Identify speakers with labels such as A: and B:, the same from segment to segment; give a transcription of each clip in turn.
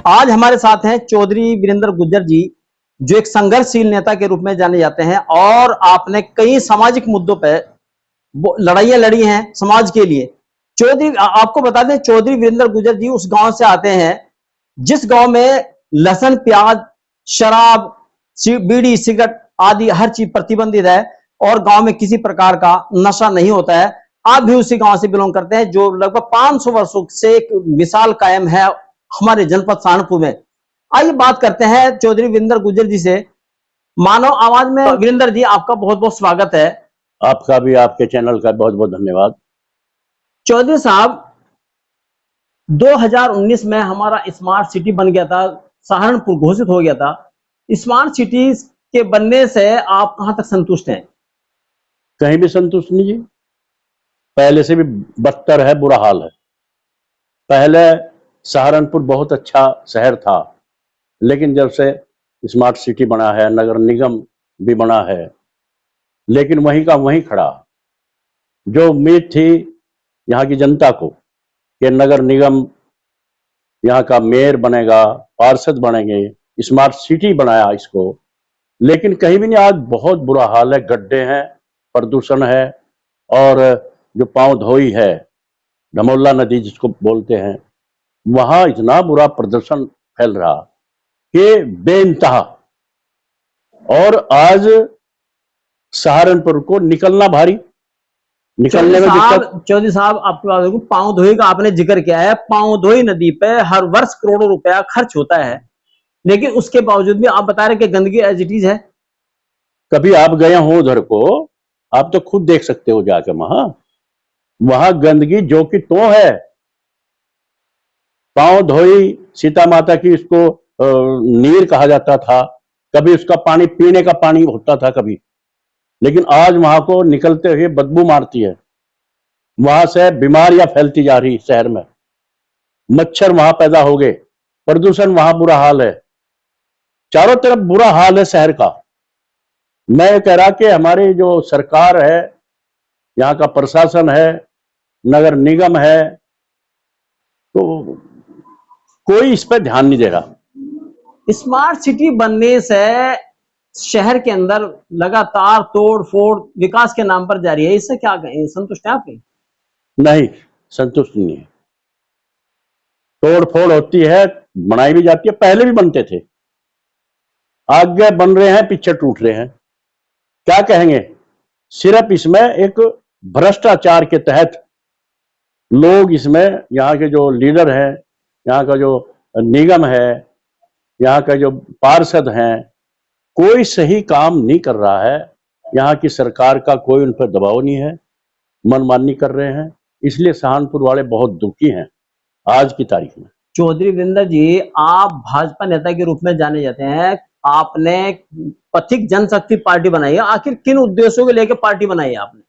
A: आज हमारे साथ हैं चौधरी वीरेंद्र गुर्जर जी, जो एक संघर्षशील नेता के रूप में जाने जाते हैं और आपने कई सामाजिक मुद्दों पर लड़ाइयां लड़ी हैं समाज के लिए। आपको बता दें, चौधरी वीरेंद्र गुर्जर जी उस गांव से आते हैं जिस गांव में लहसुन, प्याज, शराब, बीड़ी, सिगरेट आदि हर चीज प्रतिबंधित है और गांव में किसी प्रकार का नशा नहीं होता है। आप भी उसी गांव से बिलोंग करते हैं जो लगभग 500 वर्षों से एक मिसाल कायम है हमारे जनपद सहारनपुर में। आइए बात करते हैं चौधरी वीरेंद्र गुर्जर जी से। मानव आवाज में वीरेंद्र जी, आपका बहुत बहुत स्वागत है।
B: आपका भी, आपके चैनल का बहुत बहुत धन्यवाद।
A: चौधरी साहब, 2019 में हमारा स्मार्ट सिटी बन गया था, सहारनपुर घोषित हो गया था। स्मार्ट सिटी के बनने से आप कहां तक संतुष्ट हैं?
B: कहीं भी संतुष्ट नहीं जी, पहले से भी बदतर है, बुरा हाल है। पहले सहारनपुर बहुत अच्छा शहर था, लेकिन जब से स्मार्ट सिटी बना है, नगर निगम भी बना है, लेकिन वहीं का वहीं खड़ा। जो उम्मीद थी यहाँ की जनता को कि नगर निगम यहाँ का मेयर बनेगा, पार्षद बनेंगे, स्मार्ट सिटी बनाया इसको, लेकिन कहीं भी नहीं। आज बहुत बुरा हाल है, गड्ढे हैं, प्रदूषण है, और जो पांव धोई है, धमोला नदी जिसको बोलते हैं, वहां इतना बुरा प्रदूषण फैल रहा कि बेइंतहा। और आज सहारनपुर को निकलना भारी, निकलने में दिक्कत।
A: चौधरी साहब, आपके पास पांव धोई का आपने जिक्र किया है। पांव धोई नदी पे हर वर्ष करोड़ों रुपया खर्च होता है, लेकिन उसके बावजूद भी आप बता रहे कि गंदगी एज इट इज है।
B: कभी आप गए हो उधर को, आप तो खुद देख सकते हो जाके। वहां गंदगी जो कि तो है। पांव धोई सीता माता की, इसको नीर कहा जाता था, कभी उसका पानी पीने का पानी होता था कभी, लेकिन आज वहां को निकलते हुए बदबू मारती है। वहां से बीमारियां फैलती जा रही शहर में, मच्छर वहां पैदा हो गए, प्रदूषण वहां बुरा हाल है, चारों तरफ बुरा हाल है शहर का। मैं कह रहा कि हमारी जो सरकार है, यहाँ का प्रशासन है, नगर निगम है, तो कोई इस पर ध्यान नहीं दे रहा।
A: स्मार्ट सिटी बनने से शहर के अंदर लगातार तोड़ फोड़ विकास के नाम पर जारी है, इससे क्या कहें, संतुष्ट है आप?
B: नहीं, संतुष्ट नहीं है। तोड़ फोड़ होती है, बनाई भी जाती है, पहले भी बनते थे, आगे बन रहे हैं, पीछे टूट रहे हैं। क्या कहेंगे? सिर्फ इसमें एक भ्रष्टाचार के तहत लोग इसमें, यहाँ के जो लीडर हैं, यहाँ का जो निगम है, यहाँ का जो पार्षद हैं, कोई सही काम नहीं कर रहा है। यहाँ की सरकार का कोई उन पर दबाव नहीं है, मनमानी कर रहे हैं, इसलिए सहारनपुर वाले बहुत दुखी हैं आज की तारीख में।
A: चौधरी वीरेंद्र जी, आप भाजपा नेता के रूप में जाने जाते हैं। आपने पथिक जनशक्ति पार्टी बनाई है, आखिर किन उद्देश्यों को लेकर पार्टी बनाई है आपने?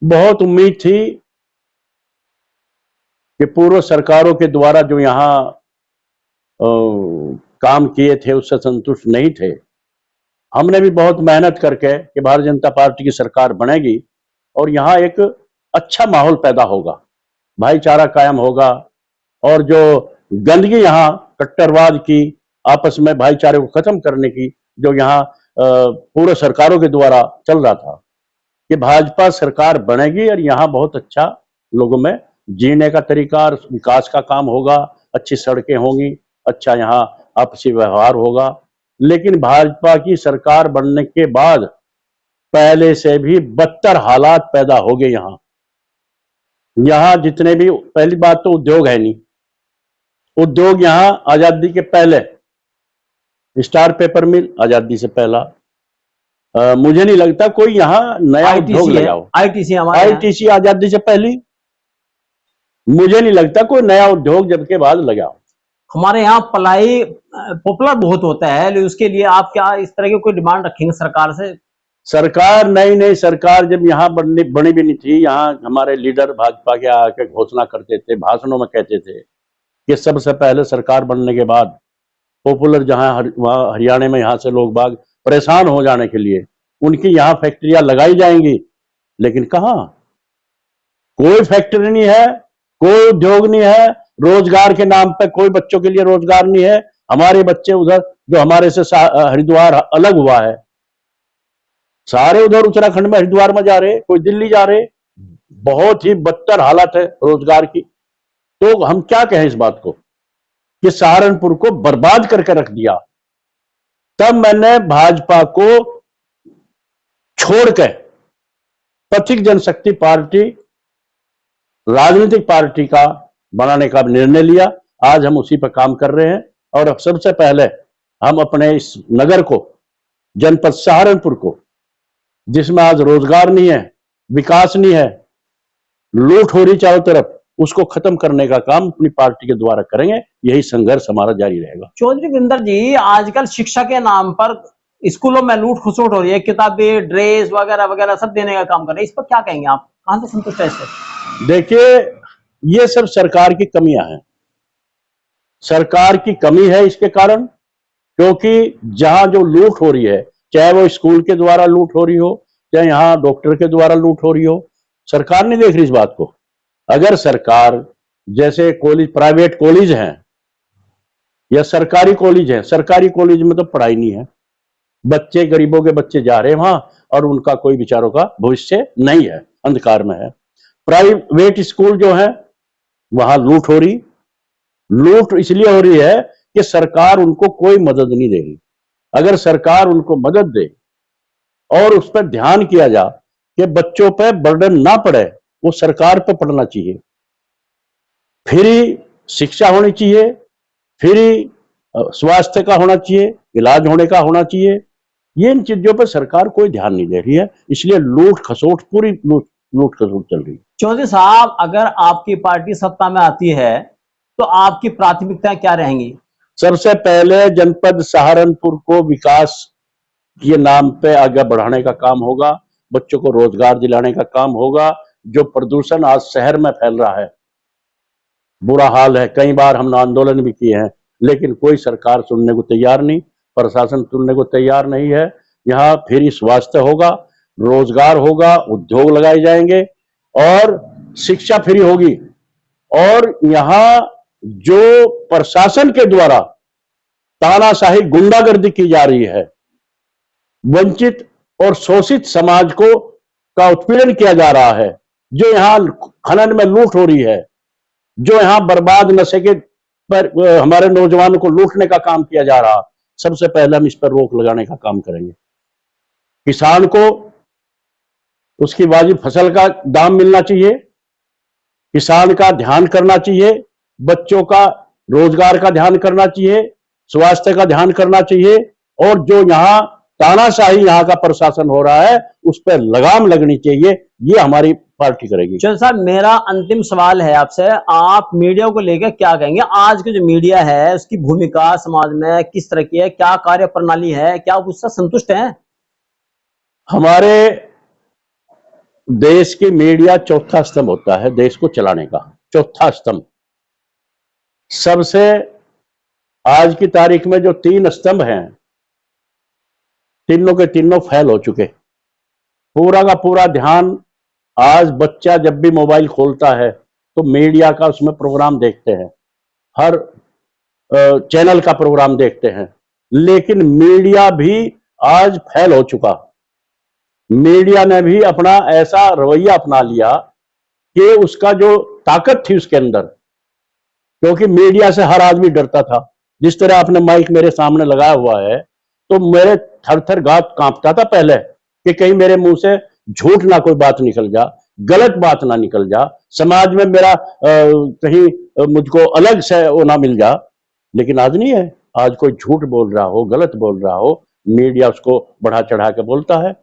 B: बहुत उम्मीद थी कि पूर्व सरकारों के द्वारा जो यहाँ काम किए थे उससे संतुष्ट नहीं थे। हमने भी बहुत मेहनत करके कि भारतीय जनता पार्टी की सरकार बनेगी और यहाँ एक अच्छा माहौल पैदा होगा, भाईचारा कायम होगा, और जो गंदगी यहाँ कट्टरवाद की, आपस में भाईचारे को खत्म करने की जो यहाँ पूर्व सरकारों के द्वारा चल रहा था, कि भाजपा सरकार बनेगी और यहाँ बहुत अच्छा लोगों में जीने का तरीका और विकास का काम होगा, अच्छी सड़कें होंगी, अच्छा यहाँ आपसी व्यवहार होगा। लेकिन भाजपा की सरकार बनने के बाद पहले से भी बदतर हालात पैदा हो गए। यहाँ जितने भी, पहली बात तो उद्योग है नहीं। उद्योग यहाँ आजादी के पहले, स्टार पेपर मिल आजादी से पहला, मुझे नहीं लगता कोई यहाँ नया उद्योग लगाओ। आईटीसी आजादी से पहली, मुझे नहीं लगता कोई नया उद्योग जब के बाद लगाओ।
A: हमारे यहाँ पलाई पॉपुलर बहुत होता है, लेकिन उसके लिए आप क्या इस तरह की कोई डिमांड रखेंगे सरकार से?
B: सरकार नई सरकार जब यहाँ बनी भी नहीं थी, यहाँ हमारे लीडर भाजपा के आके घोषणा करते थे, भाषणों में कहते थे कि सबसे पहले सरकार बनने के बाद पॉपुलर जहाँ वहाँ हरियाणा में यहाँ से लोग बाग परेशान हो जाने के लिए उनकी यहाँ फैक्ट्रियां लगाई जाएंगी। लेकिन कहाँ, कोई फैक्ट्री नहीं है, कोई उद्योग नहीं है, रोजगार के नाम पे कोई बच्चों के लिए रोजगार नहीं है। हमारे बच्चे उधर जो हमारे से हरिद्वार अलग हुआ है, सारे उधर उत्तराखंड में हरिद्वार में जा रहे, कोई दिल्ली जा रहे। बहुत ही बदतर हालत है रोजगार की। तो हम क्या कहें इस बात को कि सहारनपुर को बर्बाद करके रख दिया। तब मैंने भाजपा को छोड़कर पथिक जनशक्ति पार्टी राजनीतिक पार्टी का बनाने का निर्णय लिया। आज हम उसी पर काम कर रहे हैं और अब सबसे पहले हम अपने इस नगर को, जनपद सहारनपुर को, जिसमें आज रोजगार नहीं है, विकास नहीं है, लूट हो रही चारों तरफ, उसको खत्म करने का काम अपनी पार्टी के द्वारा करेंगे। यही संघर्ष हमारा जारी रहेगा।
A: चौधरी वीरेंद्र जी, आजकल शिक्षा के नाम पर स्कूलों में लूट खसोट हो रही है, किताबें, ड्रेस वगैरह वगैरह सब देने का काम कर रहे हैं, इस पर क्या कहेंगे आप? कहां से संतुष्ट है इससे?
B: देखिए, ये सब सरकार की कमियां हैं। सरकार की कमी है इसके कारण, क्योंकि जहां जो लूट हो रही है, चाहे वो स्कूल के द्वारा लूट हो रही हो, चाहे यहां डॉक्टर के द्वारा लूट हो रही हो, सरकार नहीं देख रही इस बात को। अगर सरकार, जैसे कॉलेज, प्राइवेट कॉलेज हैं या सरकारी कॉलेज हैं, सरकारी कॉलेज में तो पढ़ाई नहीं है, बच्चे, गरीबों के बच्चे जा रहे हैं वहां और उनका कोई विचारों का भविष्य नहीं है, अंधकार में है। प्राइवेट स्कूल जो है वहां लूट हो रही। लूट इसलिए हो रही है कि सरकार उनको कोई मदद नहीं दे रही। अगर सरकार उनको मदद दे और उस पर ध्यान किया जा कि बच्चों पर बर्डन ना पड़े, वो सरकार पर पड़ना चाहिए। फ्री शिक्षा होनी चाहिए, फ्री स्वास्थ्य का होना चाहिए, इलाज होने का होना चाहिए। ये इन चीजों पर सरकार कोई ध्यान नहीं दे रही है, इसलिए लूट खसोट, पूरी लूट खसोट चल रही है।
A: चौधरी साहब, अगर आपकी पार्टी सत्ता में आती है तो आपकी प्राथमिकताएं क्या रहेंगी?
B: सबसे पहले जनपद सहारनपुर को विकास के नाम पे आगे बढ़ाने का काम होगा, बच्चों को रोजगार दिलाने का काम होगा। जो प्रदूषण आज शहर में फैल रहा है, बुरा हाल है। कई बार हमने आंदोलन भी किए हैं, लेकिन कोई सरकार सुनने को तैयार नहीं, प्रशासन सुनने को तैयार नहीं है। यहाँ फ्री स्वास्थ्य होगा, रोजगार होगा, उद्योग लगाए जाएंगे और शिक्षा फ्री होगी। और यहाँ जो प्रशासन के द्वारा तानाशाही, गुंडागर्दी की जा रही है, वंचित और शोषित समाज को का उत्पीड़न किया जा रहा है, जो यहाँ खनन में लूट हो रही है, जो यहाँ बर्बाद नशे के पर हमारे नौजवानों को लूटने का काम किया जा रहा, सबसे पहले हम इस पर रोक लगाने का काम करेंगे। किसान को उसकी वाजिब फसल का दाम मिलना चाहिए, किसान का ध्यान करना चाहिए, बच्चों का रोजगार का ध्यान करना चाहिए, स्वास्थ्य का ध्यान करना चाहिए। और जो यहाँ तानाशाही यहाँ का प्रशासन हो रहा है, उस पर लगाम लगनी चाहिए। ये हमारी पार्टी करेगी।
A: चौधरी साहब, मेरा अंतिम सवाल है आपसे, आप मीडिया को लेकर क्या कहेंगे? आज की जो मीडिया है उसकी भूमिका समाज में किस तरह की है, क्या कार्य प्रणाली है, क्या आप उससे संतुष्ट हैं?
B: हमारे देश की मीडिया चौथा स्तंभ होता है, देश को चलाने का चौथा स्तंभ। सबसे आज की तारीख में जो 3 स्तंभ हैं, तीनों के तीनों फेल हो चुके। पूरा का पूरा ध्यान, आज बच्चा जब भी मोबाइल खोलता है तो मीडिया का उसमें प्रोग्राम देखते हैं, हर चैनल का प्रोग्राम देखते हैं, लेकिन मीडिया भी आज फेल हो चुका। मीडिया ने भी अपना ऐसा रवैया अपना लिया कि उसका जो ताकत थी उसके अंदर, क्योंकि मीडिया से हर आदमी डरता था। जिस तरह आपने माइक मेरे सामने लगाया हुआ है, तो मेरे थर थर गात कांपता था पहले कि कहीं मेरे मुंह से झूठ ना कोई बात निकल जा, गलत बात ना निकल जा, समाज में मेरा कहीं मुझको अलग से वो ना मिल जा। लेकिन आज नहीं है। आज कोई झूठ बोल रहा हो, गलत बोल रहा हो, मीडिया उसको बढ़ा चढ़ा के बोलता है।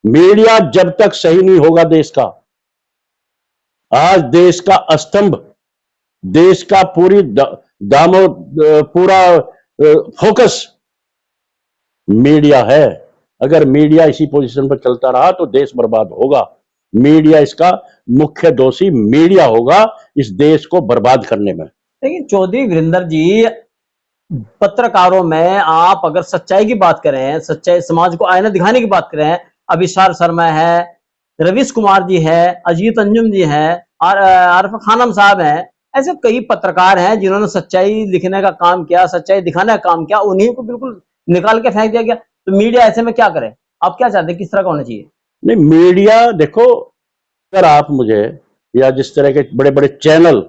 B: मीडिया जब तक सही नहीं होगा देश का, आज देश का स्तंभ, देश का पूरी दामो पूरा फोकस मीडिया है। अगर मीडिया इसी पोजीशन पर चलता रहा तो देश बर्बाद होगा। मीडिया, इसका मुख्य दोषी मीडिया होगा इस देश को बर्बाद करने में।
A: लेकिन चौधरी वीरेंद्र जी, पत्रकारों में आप अगर सच्चाई की बात करें, सच्चाई समाज को आईना दिखाने की बात करें, अभिसार शर्मा है, रवीश कुमार जी है, अजीत अंजुम जी है, आरिफ खानम साहब हैं, ऐसे कई पत्रकार हैं जिन्होंने सच्चाई लिखने का काम किया, सच्चाई दिखाने का काम किया, उन्हीं को बिल्कुल निकाल के फेंक दिया गया। तो मीडिया ऐसे में क्या करे? आप क्या चाहते हैं, किस तरह का होना चाहिए?
B: नहीं, मीडिया देखो, अगर आप मुझे या जिस तरह के बड़े बड़े चैनल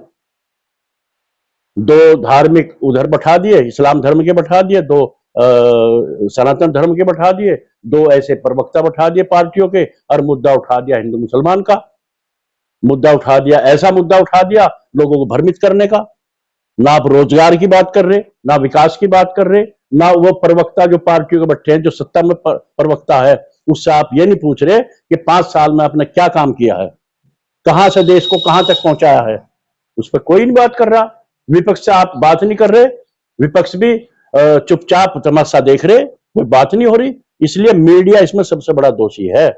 B: दो धार्मिक उधर बैठा दिए, इस्लाम धर्म के बैठा दिए, दो सनातन धर्म के बैठा दिए, दो ऐसे प्रवक्ता बैठा दिए पार्टियों के, और मुद्दा उठा दिया हिंदू मुसलमान का, मुद्दा उठा दिया, ऐसा मुद्दा उठा दिया लोगों को भ्रमित करने का। ना आप रोजगार की बात कर रहे, ना विकास की बात कर रहे, ना वो प्रवक्ता जो पार्टियों के बैठे हैं, जो सत्ता में प्रवक्ता है, उससे आप ये नहीं पूछ रहे कि 5 साल में आपने क्या काम किया है, कहां से देश को कहां तक पहुंचाया है, उस पर कोई नहीं बात कर रहा। विपक्ष से आप बात नहीं कर रहे, विपक्ष भी चुपचाप तमाशा देख रहे, कोई बात नहीं हो रही। इसलिए मीडिया इसमें सबसे बड़ा दोषी है।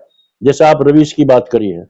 B: जैसे आप रवीश की बात करी है,